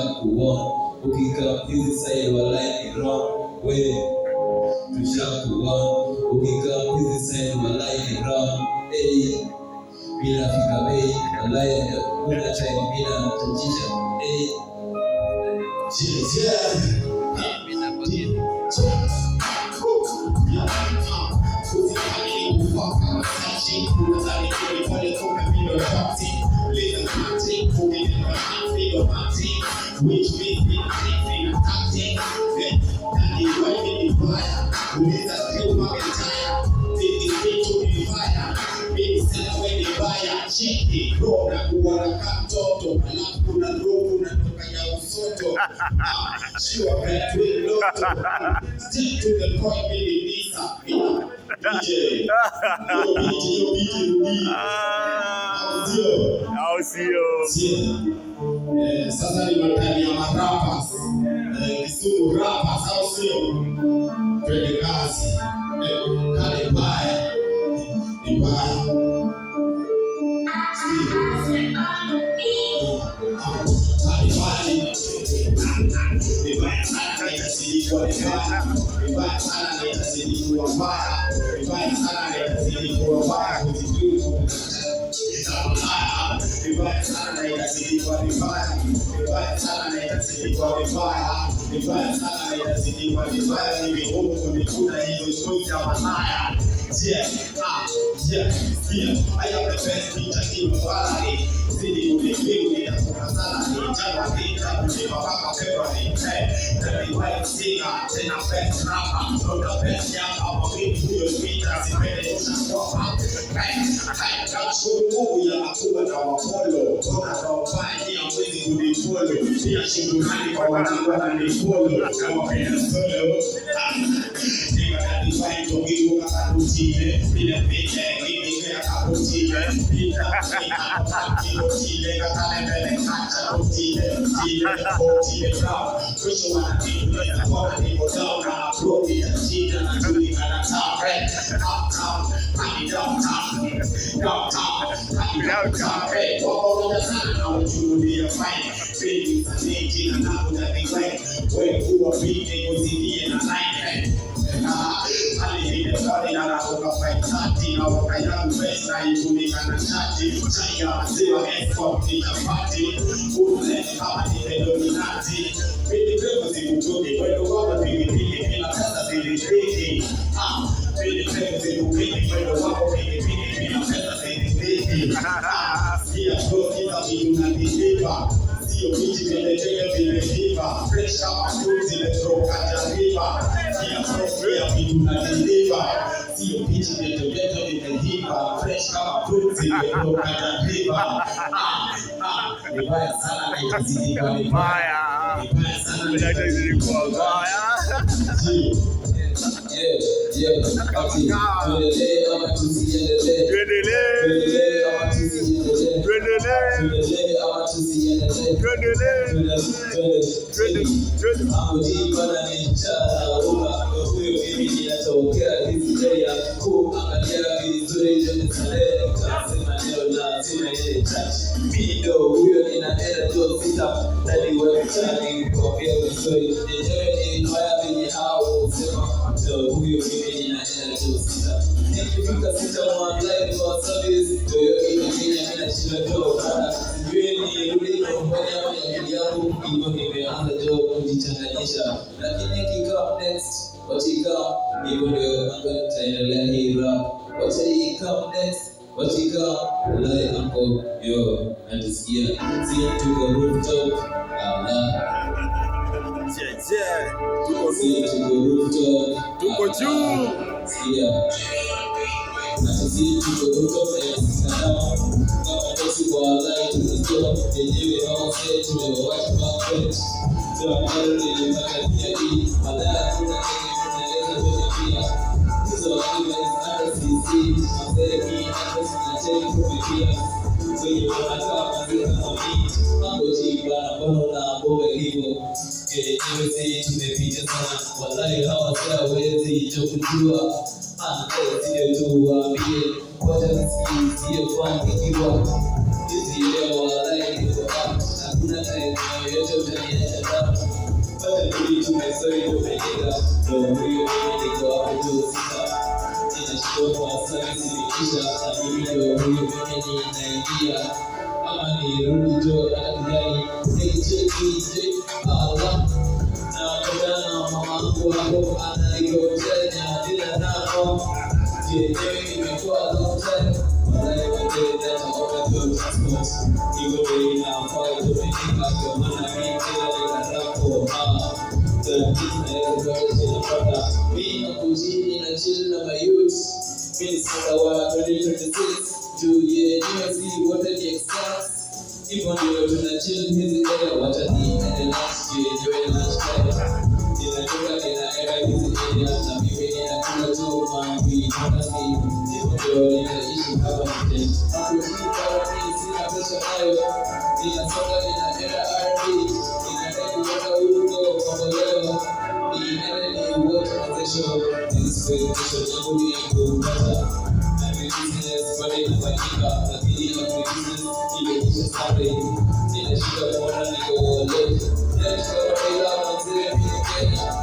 tushakuona. Ukika hizi side walai ni wrong way. Tushakuona. Ukika hizi side walai ni wrong way. Bila fika bei walai kuna time bila mtajisha hey. Which means me taking a tactic, and you want me to fire. Who is a still market tire? This is me to be fire. Me sell when they buy a check it. Bro, na kuwana katoto, alafu kuna roho na toka ya usoto. Sure, bet we lotto. Stick to the point, me the Lisa. DJ. Yo, BJ. I'll see you. Sasa ni matani ya marapas. Kisumu rapas au sio? Twende kazi. Kale baya. Ni baya. I am the best teacher in the valley. Sitting with the king in the salary, Java Peter, with the Papa February, the white singer, then a best rapper, not the best yapper, but we do your feet as the meditation proper. I can't show you, you are cool at our follow. Talk about fine, I'm waiting to be followed. We are shooting honey for one and they follow. I'm a better solo. They are not defined to give you a routine. In a big egg, give me a routine. Peter, Chile, Catalan, Catch, Chile, Brown. Which one I think is a quality for down, and broke it, and Chile, and doing an attack, red, uptown, and downtown, red, all the sun, I want you to be a fight. Baby, I'm making an apple that be wet. Where who are beating was in the end of night. I live in the body and I hope I fight Tati. I walk a young face, I used to make an chatty. China, zero export, in a party. Who let the party, the Illuminati. Baby, girls, you do it. When the water be in a test, they be baby. Baby, girls, you do it. When the water be in a test, they be baby. Here, go, give up, you not be paper. See your bitch in the jail, be the fever. Fresh up and close in the throat, and the river. Here, fresh air, be do not deliver. See your bitch in the jail, be the fever. Fresh up and close in the throat, and the river. Vibaya sana na itazidi kwa vibaya. Vibaya sana na itazidi kwa vibaya. Ati tuendelee ama tusiendelee? Tuendelee ama tusiendelee? Tuendelee ama tusiendelee? Tuendelee. Hakujipa na nichara uga. Huyo mimi ninatokea hizi ya kuangalia vizuri joni salehe. Kasema leo lazima ile chachi. Mido huyo ninaenda jo sita. Nani wewe chani kuambia vizuri. Yenyewe ni mbaya venye hao usema. Huyo mimi ninaenda jo sita. Nikifika sita online kwa service. Toyo inakenya mina shida jo kada. Sijui ni rudi nyumbani ama ya akili yangu. Hivyo nimeanza jo kujichanganyisha. Lakini kikam next. Watika hivyo ndio ambayo tutaendelea hii rap. Watika next. Watika ulai amko yo andisikia. See to the rooftop. See to the rooftop. Tuko juu. Yeah. See to the rooftop. Kama tosi kwa alai tunastop. Yenyewe hao say tumewatch back. So I'm already in my community. Madala kuna kenye tunaleza kwenye pia. Hizo arguments RCC. Mzee nacheni kumepia. Kwenye wanakaa mazika na miti. Mambo chiba na bono na mboga hivyo. Yenyewe si tumepita sana. Walai hawa sea wezi icho kujua. Siyo tu waambie. Wacha nisikizie fun ikiwa. Hizi leo walai niko up. Hakuna time yote utaniacha down. But really tumesoi tumegeka, ndio huyo mimi niko hapo juu sasa. Ninashindwa kwa service imeisha, na mimi ndio huyo mimi ninaingia. Ama nirudi jo akijani, hey Allah. Na kutana mama wangu hapo ananigojea bila nako. Jielewi nimekuwa long time. Walai wajele data overload transport. Hivyo bei na fai tumefika kwa maana mimi tena nikarapo. The business is inapata. Mimi hapo chini na chill na my youth. Mimi sasa wa 2026 juu yenyewe si wote ni experts. Hivyo ndio tunachill hizi area wacha ni last yenyewe lunch time. Ninatoka ninaenda hizi area na mimi ninakula tu mambi honestly. Hivyo ndio ninaishi hapa mjini. Hapo hii kama mimi sina pesa nayo. Ninasonga ninaenda RD. Ninaenda kuweka huko kwa leo. Ninaenda ni watch organization. Inspiration yangu ni kupata. Business bali inafanyika lakini business ile kisha sare ninashika kuona niko late. Ndio kama ila mzee mimi Kenya